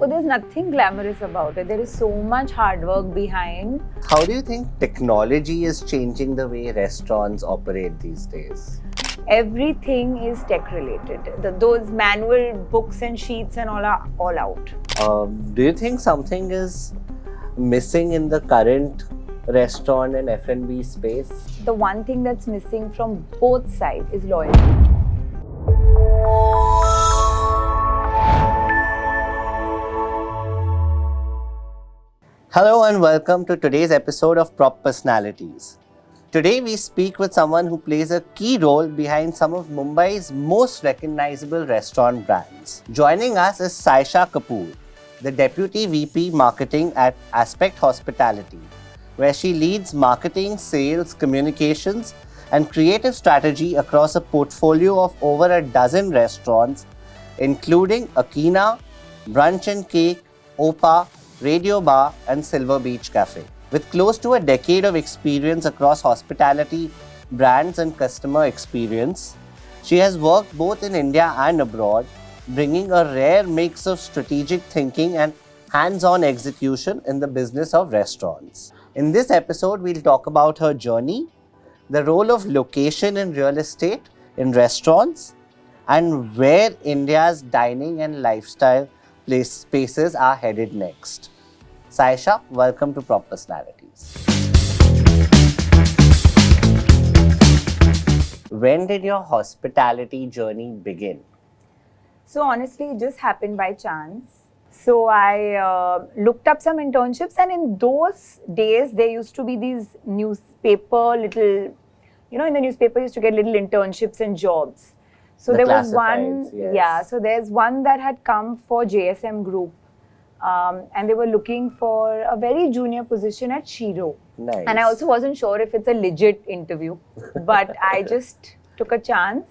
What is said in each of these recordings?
Oh, there's nothing glamorous about it. There is so much hard work behind. How do you think technology is changing the way restaurants operate these days? Everything is tech related. Those manual books and sheets and all are all out. Do you think something is missing in the current restaurant and F&B space? The one thing that's missing from both sides is loyalty. Hello and welcome to today's episode of Prop Personalities. Today we speak with someone who plays a key role behind some of Mumbai's most recognizable restaurant brands. Joining us is Syesha Kapoor, the Deputy VP Marketing at Aspect Hospitality, where she leads marketing, sales, communications, and creative strategy across a portfolio of over a dozen restaurants, including Akina, Brunch and Cake, Opa, Radio Bar, and Silver Beach Cafe. With close to a decade of experience across hospitality, brands, and customer experience, she has worked both in India and abroad, bringing a rare mix of strategic thinking and hands-on execution in the business of restaurants. In this episode, we'll talk about her journey, the role of location in real estate in restaurants, and where India's dining and lifestyle spaces are headed next. Syesha, welcome to Prop Personalities. When did your hospitality journey begin? So honestly, it just happened by chance. So I looked up some internships, and in those days, there used to be these newspaper little, in the newspaper you used to get little internships and jobs. So there was one, yes. So there's one that had come for JSM Group, and they were looking for a very junior position at Shiro. Nice. And I also wasn't sure if it's a legit interview, but I just took a chance,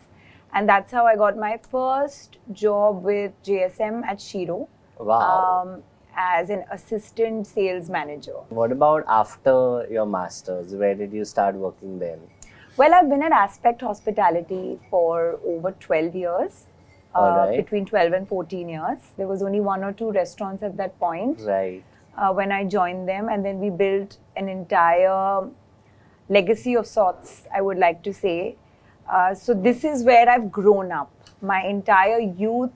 and that's how I got my first job with JSM at Shiro. Wow. As an assistant sales manager. What about after your masters? Where did you start working then? Well, I've been at Aspect Hospitality for over 12 years, between 12 and 14 years. There was only one or two restaurants at that point when I joined them, and then we built an entire legacy of sorts, I would like to say. So this is where I've grown up. My entire youth,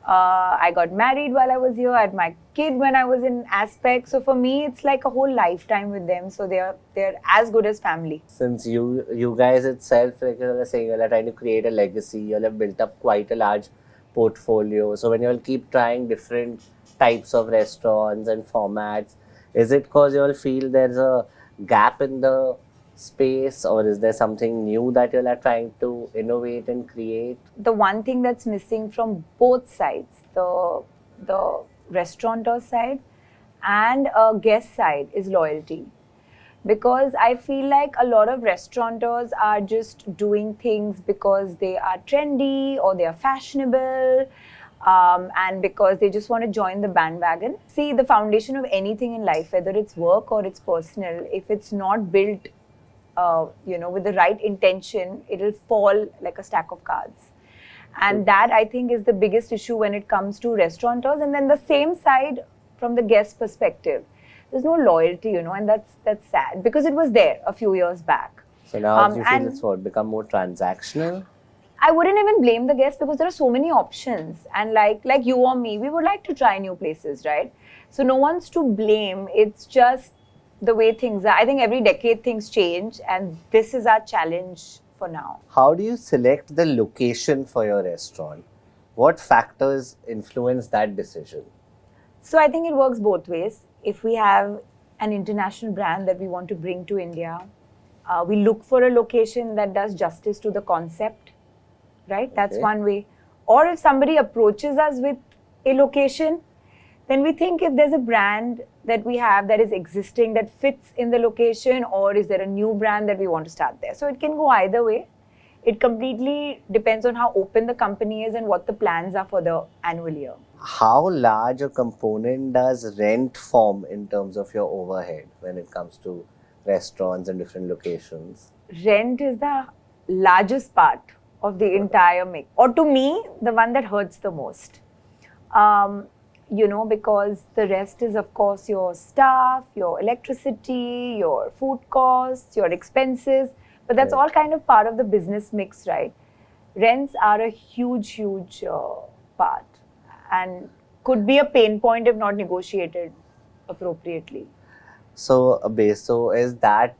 I got married while I was here. I had my kid when I was in Aspect. So for me, it's like a whole lifetime with them. So they're as good as family. Since you guys itself, like you were saying, you're trying to create a legacy. You'll have built up quite a large portfolio. So when you'll keep trying different types of restaurants and formats, is it because you'll feel there's a gap in the space, or is there something new that you're trying to innovate and create? The one thing that's missing from both sides, the restaurateur side and guest side, is loyalty. Because I feel like a lot of restaurateurs are just doing things because they are trendy or they are fashionable, and because they just want to join the bandwagon. See, the foundation of anything in life, whether it's work or it's personal, if it's not built with the right intention, it'll fall like a stack of cards. And that, I think, is the biggest issue when it comes to restaurateurs. And then the same side from the guest perspective, there's no loyalty, and that's sad, because it was there a few years back. So now do you feel it's become more transactional? I wouldn't even blame the guests, because there are so many options. And like you or me, we would like to try new places, right? So no one's to blame. It's just the way things are. I think every decade things change, and this is our challenge for now. How do you select the location for your restaurant? What factors influence that decision? So I think it works both ways. If we have an international brand that we want to bring to India, we look for a location that does justice to the concept, right? That's one way. Or if somebody approaches us with a location, then we think if there's a brand that we have that is existing that fits in the location, or is there a new brand that we want to start there. So it can go either way. It completely depends on how open the company is and what the plans are for the annual year. How large a component does rent form in terms of your overhead when it comes to restaurants and different locations? Rent is the largest part of the entire mix, or to me, the one that hurts the most. because the rest is, of course, your staff, your electricity, your food costs, your expenses. But that's Right. all kind of part of the business mix, right? Rents are a huge, huge part and could be a pain point if not negotiated appropriately. So, so is that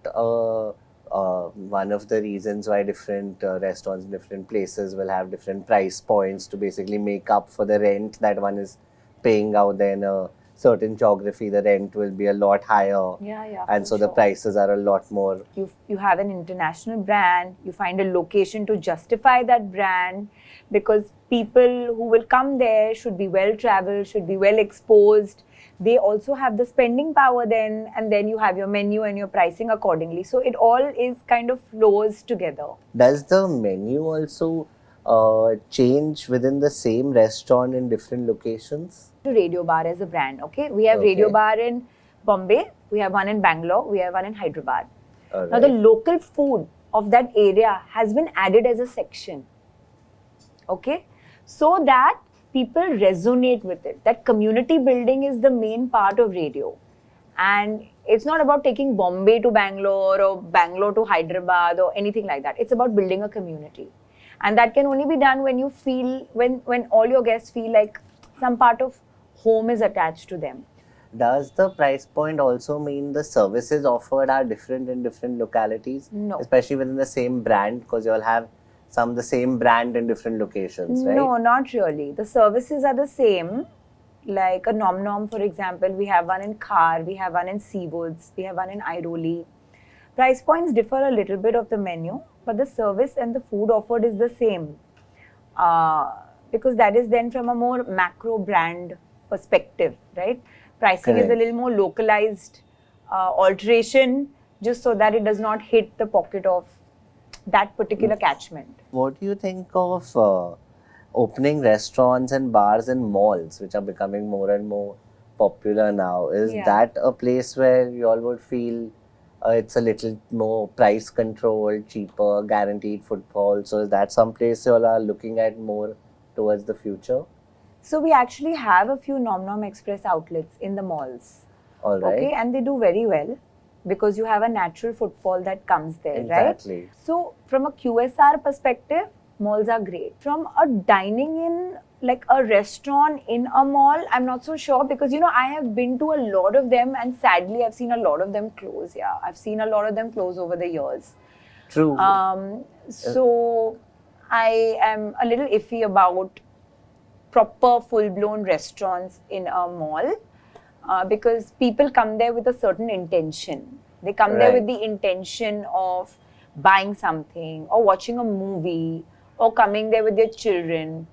one of the reasons why different restaurants in different places will have different price points to basically make up for the rent that one is paying out there in a certain geography? The rent will be a lot higher, Yeah, and for so the sure. prices are a lot more. You have an international brand, you find a location to justify that brand, because people who will come there should be well traveled, should be well exposed. They also have the spending power then, and then you have your menu and your pricing accordingly. So it all is kind of flows together. Does the menu also change within the same restaurant in different locations? To Radio Bar as a brand, okay? We have Okay. Radio Bar in Bombay, we have one in Bangalore, we have one in Hyderabad. All Now, the right. local food of that area has been added as a section, okay? So that people resonate with it. That community building is the main part of radio. And it's not about taking Bombay to Bangalore or Bangalore to Hyderabad or anything like that. It's about building a community. And that can only be done when you feel, when all your guests feel like some part of home is attached to them. Does the price point also mean the services offered are different in different localities? No. Especially within the same brand, because you all have some the same brand in different locations, right? No, not really. The services are the same. Like a Nom Nom, for example, we have one in Khar, we have one in Seawoods, we have one in Airoli. Price points differ a little bit of the menu, but the service and the food offered is the same. Because that is then from a more macro brand perspective, right? Pricing is a Correct. little more localized alteration, just so that it does not hit the pocket of that particular catchment. What do you think of opening restaurants and bars in malls, which are becoming more and more popular now? Is Yeah. that a place where you all would feel it's a little more price controlled, cheaper, guaranteed footfall? So is that some place you all are looking at more towards the future? So we actually have a few Nom Nom Express outlets in the malls. All right. Okay, and they do very well because you have a natural footfall that comes there, Exactly. right? So from a QSR perspective, malls are great. From a dining in, like a restaurant in a mall, I'm not so sure, because I have been to a lot of them and sadly I've seen a lot of them close. Yeah, I've seen a lot of them close over the years. True. So I am a little iffy about proper full-blown restaurants in a mall. Because people come there with a certain intention. They come there with Right. the intention of buying something or watching a movie or coming there with their children.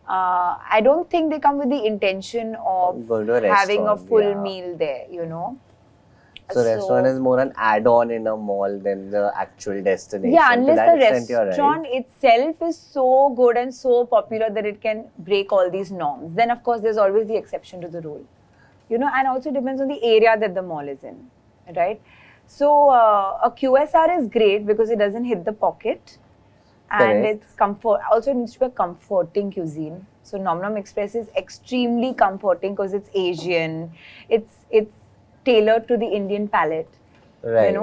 I don't think they come with the intention of Go to a having a restaurant, full yeah. meal there, So restaurant is more an add-on in a mall than the actual destination. Yeah, To unless that the extent, you're right. restaurant itself is so good and so popular that it can break all these norms. Then, of course, there's always the exception to the rule. And also depends on the area that the mall is in, right? So, a QSR is great because it doesn't hit the pocket. And Correct. it's comfort. Also, it needs to be a comforting cuisine. So, Nom Nom Express is extremely comforting because it's Asian. It's tailored to the Indian palate. Right.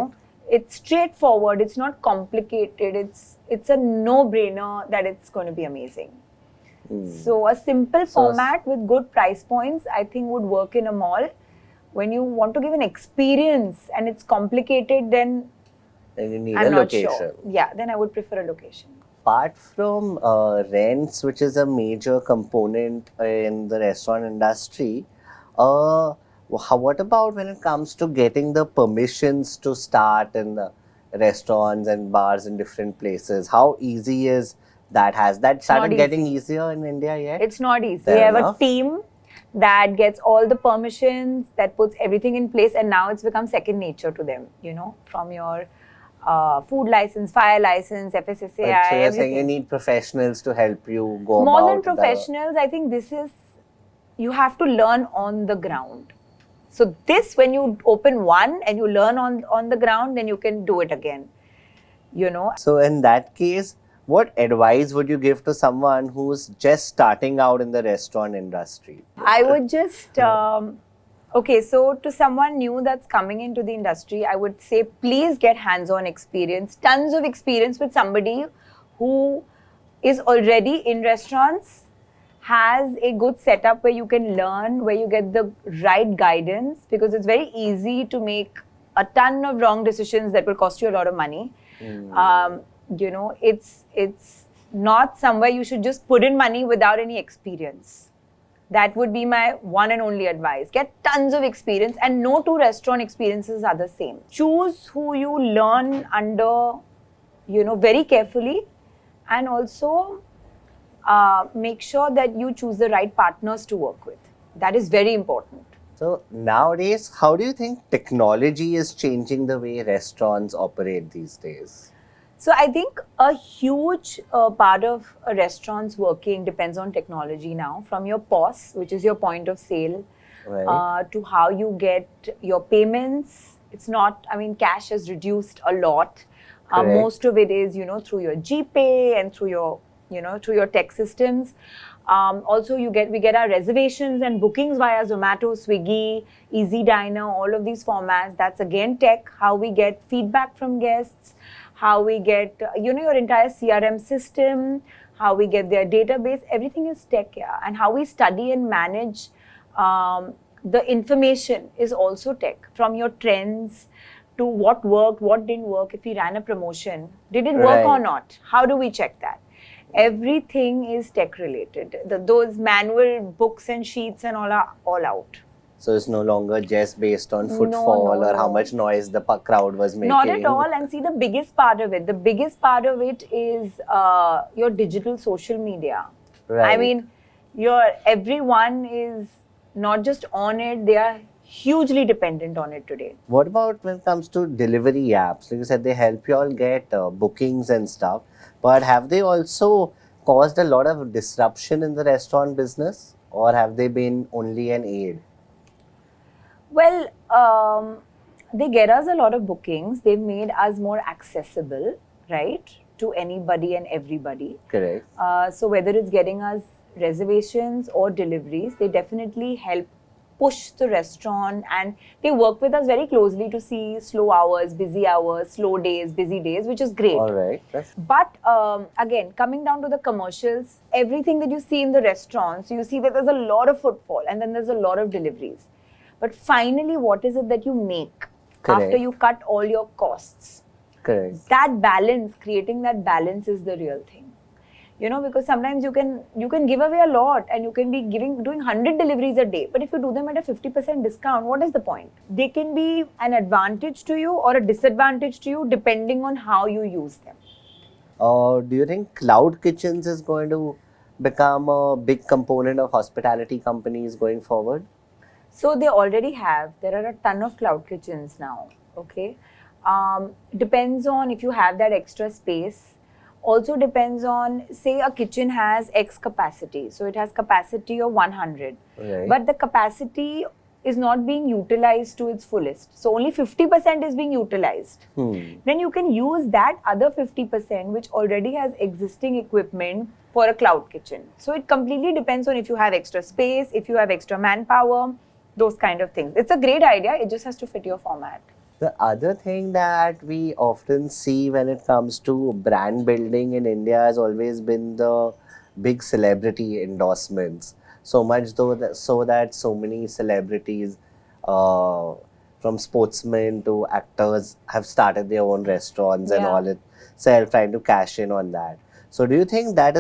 It's straightforward. It's not complicated. It's a no-brainer that it's going to be amazing. So a simple format with good price points, I think, would work in a mall. When you want to give an experience and it's complicated, then And you need I'm a not location. sure. Yeah, then I would prefer a location. Apart from rents, which is a major component in the restaurant industry, what about when it comes to getting the permissions to start in the restaurants and bars in different places? How easy is that? Has that started not getting easy. easier in India yet? It's not easy. Fair We have enough. a team that gets all the permissions, that puts everything in place, and now it's become second nature to them, from your food license, fire license, FSSAI, So you're saying you everything. need professionals to help you go More than about the- professionals, I think you have to learn on the ground. So when you open one and you learn on the ground, then you can do it again. So in that case, What advice would you give to someone who's just starting out in the restaurant industry? I would just, okay, so to someone new that's coming into the industry, I would say please get hands-on experience, tons of experience with somebody who is already in restaurants, has a good setup where you can learn, where you get the right guidance, because it's very easy to make a ton of wrong decisions that will cost you a lot of money. It's not somewhere you should just put in money without any experience. That would be my one and only advice. Get tons of experience, and no two restaurant experiences are the same. Choose who you learn under, very carefully, and also make sure that you choose the right partners to work with. That is very important. So nowadays, how do you think technology is changing the way restaurants operate these days? So I think a huge part of a restaurant's working depends on technology now, from your POS, which is your point of sale, Right. to how you get your payments. It's not, cash has reduced a lot. Correct. Most of it is, through your GPay and through your tech systems. Also, we get our reservations and bookings via Zomato, Swiggy, Easy Diner, all of these formats. That's again tech. How we get feedback from guests, how we get your entire CRM system, how we get their database. Everything is tech, yeah. And how we study and manage the information is also tech. From your trends to what worked, what didn't work. If we ran a promotion, did it work or Right. not? How do we check that? Everything is tech related. Those manual books and sheets and all are all out. So it's no longer just based on No, footfall no, or how no. much noise the crowd was making. Not at all. And see, the biggest part of it is your digital social media. Right. I mean, everyone is not just on it, they are hugely dependent on it today. What about when it comes to delivery apps? Like you said, they help you all get bookings and stuff. But have they also caused a lot of disruption in the restaurant business? Or have they been only an aid? Well, they get us a lot of bookings. They've made us more accessible, right, to anybody and everybody. Correct. So whether it's getting us reservations or deliveries, they definitely help push the restaurant, and they work with us very closely to see slow hours, slow days, busy days, which is great. All right. But again, coming down to the commercials, everything that you see in the restaurants, you see that there's a lot of footfall and then there's a lot of deliveries. But finally, what is it that you make Correct. after you cut all your costs? Correct. That balance, creating that balance is the real thing. Because sometimes you can give away a lot and you can be doing 100 deliveries a day. But if you do them at a 50% discount, what is the point? They can be an advantage to you or a disadvantage to you depending on how you use them. Do you think cloud kitchens is going to become a big component of hospitality companies going forward? So they already have. There are a ton of cloud kitchens now. Okay. Depends on if you have that extra space. Also depends on, say a kitchen has X capacity. So it has capacity of 100. Right. But the capacity is not being utilized to its fullest. So only 50% is being utilized. Then you can use that other 50% which already has existing equipment for a cloud kitchen. So it completely depends on if you have extra space, if you have extra manpower, those kind of things. It's a great idea. It just has to fit your format. The other thing that we often see when it comes to brand building in India has always been the big celebrity endorsements. So much so that so many celebrities, from sportsmen to actors, have started their own restaurants and Yeah. all itself, trying to cash in on that. So do you think that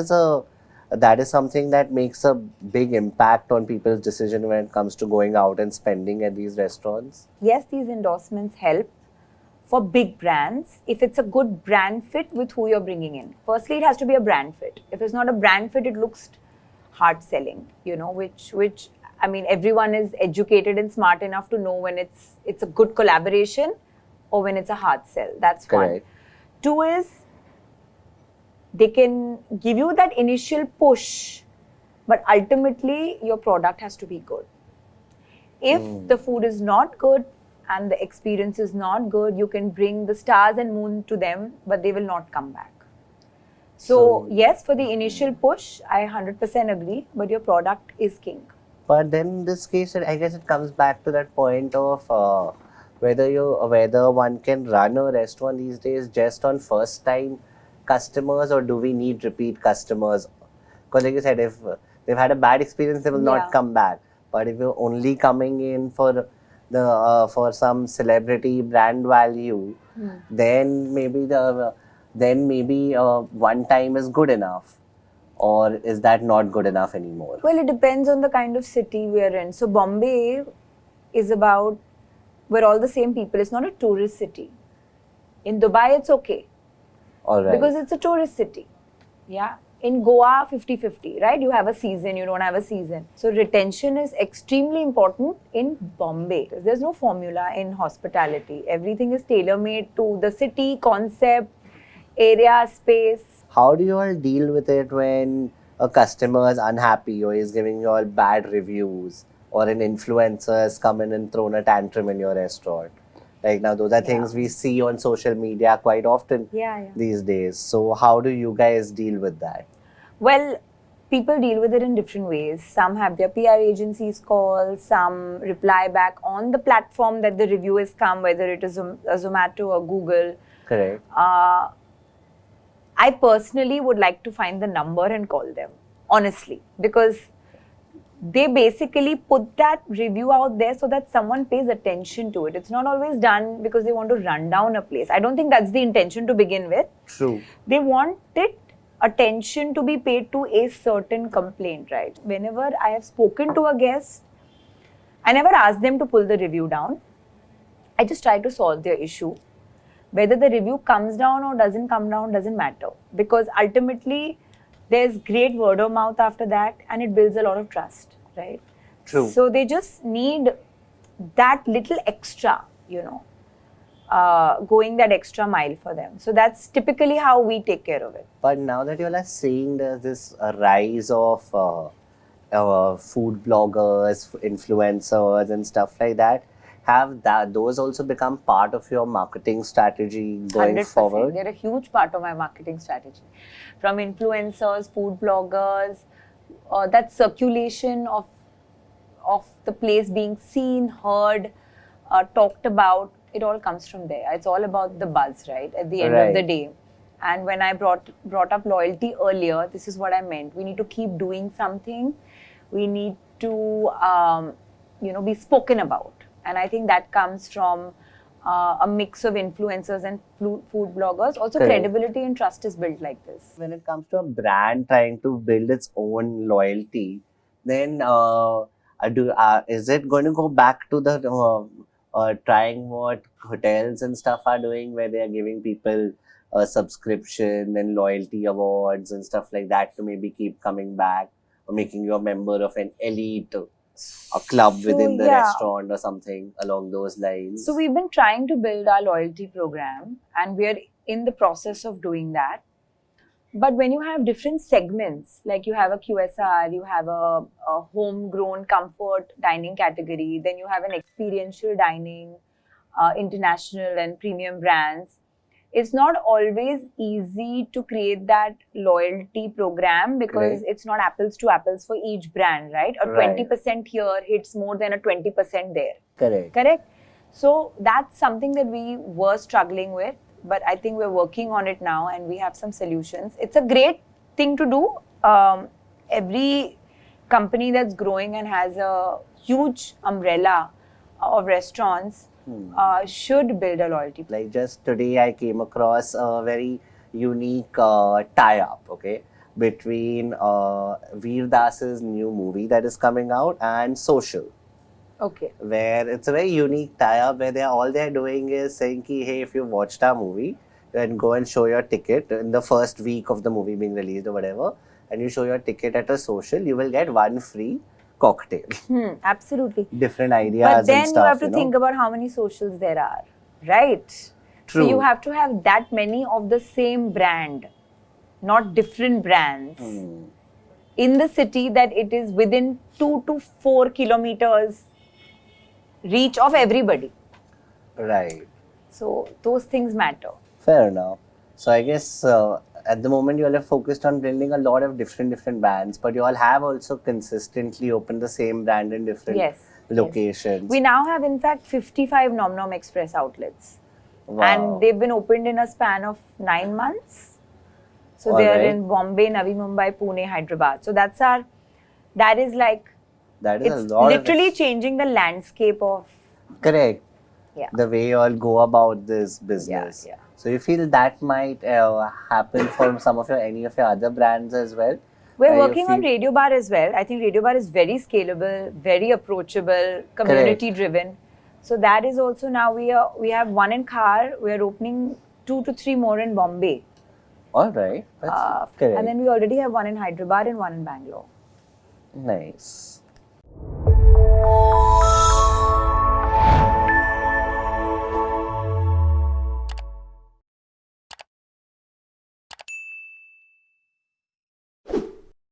is something that makes a big impact on people's decision when it comes to going out and spending at these restaurants? Yes, these endorsements help for big brands if it's a good brand fit with who you're bringing in. Firstly, it has to be a brand fit. If it's not a brand fit, it looks hard selling, which everyone is educated and smart enough to know when it's a good collaboration or when it's a hard sell. That's Correct. one. Two is, they can give you that initial push, but ultimately your product has to be good. If the food is not good and the experience is not good, you can bring the stars and moon to them, but they will not come back. So yes, for the initial push, I 100% agree, but your product is king. But then in this case, I guess it comes back to that point of whether one can run a restaurant these days just on first time customers, or do we need repeat customers? Because like you said, if they've had a bad experience, they will Yeah. not come back. But if you're only coming in for for some celebrity brand value, then maybe one time is good enough, or is that not good enough anymore? Well, it depends on the kind of city we're in. So Bombay is about, we're all the same people. It's not a tourist city. In Dubai, it's okay. All right. Because it's a tourist city. Yeah. In Goa, 50-50, right? You have a season, you don't have a season. So retention is extremely important in Bombay. There's no formula in hospitality. Everything is tailor-made to the city, concept, area, space. How do you all deal with it when a customer is unhappy or is giving you all bad reviews, or an influencer has come in and thrown a tantrum in your restaurant? Like now, those are things we see on social media quite often these days. So how do you guys deal with that? Well, people deal with it in different ways. Some have their PR agencies call, some reply back on the platform that the review has come, whether it is a Zomato or Google. Correct. I personally would like to find the number and call them, honestly, because they basically put that review out there so that someone pays attention to it. It's not always done because they want to run down a place. I don't think that's the intention to begin with. True. They want attention to be paid to a certain complaint, right? Whenever I have spoken to a guest, I never ask them to pull the review down. I just try to solve their issue. Whether the review comes down or doesn't come down doesn't matter, because ultimately there's great word of mouth after that, and it builds a lot of trust, right? True. So they just need that little extra, going that extra mile for them. So that's typically how we take care of it. But now that you all are seeing there's this rise of food bloggers, influencers, and stuff like that, have those also become part of your marketing strategy going 100%. forward? They're a huge part of my marketing strategy. From influencers, food bloggers, that circulation of the place being seen, heard, talked about, it all comes from there. It's all about the buzz, right? At the end of the day. And when I brought up loyalty earlier, this is what I meant. We need to keep doing something. We need to, be spoken about. And I think that comes from a mix of influencers and food bloggers. Also, credibility and trust is built like this. When it comes to a brand trying to build its own loyalty, then is it going to go back to the trying what hotels and stuff are doing, where they are giving people a subscription and loyalty awards and stuff like that to maybe keep coming back, or making you a member of an elite a club within the restaurant or something along those lines? So we've been trying to build our loyalty program, and we are in the process of doing that. But when you have different segments, like you have a QSR, you have a homegrown comfort dining category, then you have an experiential dining, international and premium brands, it's not always easy to create that loyalty program, because it's not apples to apples for each brand, right? A 20% here hits more than a 20% there. Correct? So that's something that we were struggling with, but I think we're working on it now and we have some solutions. It's a great thing to do. Every company that's growing and has a huge umbrella of restaurants should build a loyalty. Like just today, I came across a very unique tie-up, between Veer Das's new movie that is coming out and Social. Where it's a very unique tie-up where all they're doing is saying, hey, if you watched our movie, then go and show your ticket in the first week of the movie being released or whatever, and you show your ticket at a Social, you will get one free cocktail. Absolutely. Different ideas but then and stuff, you have to think about how many socials there are, right? True. So you have to have that many of the same brand, not different brands, in the city that it is within 2 to 4 kilometers reach of everybody. Right. So those things matter. Fair enough. So I guess at the moment you all are focused on building a lot of different brands, but you all have also consistently opened the same brand in different Yes. locations. We now have, in fact, 55 Nom Nom Express outlets. Wow. And they've been opened in a span of 9 months. So they are in Bombay, Navi Mumbai, Pune, Hyderabad. So that is like, that is it's a lot literally changing the landscape of. Correct. Yeah. The way you all go about this business. Yeah. So you feel that might happen for any of your other brands as well? We're working on Radio Bar as well. I think Radio Bar is very scalable, very approachable, community driven. So that is also now we have one in Khar. We are opening 2 to 3 more in Bombay. All right. That's correct. And then we already have one in Hyderabad and one in Bangalore. Nice.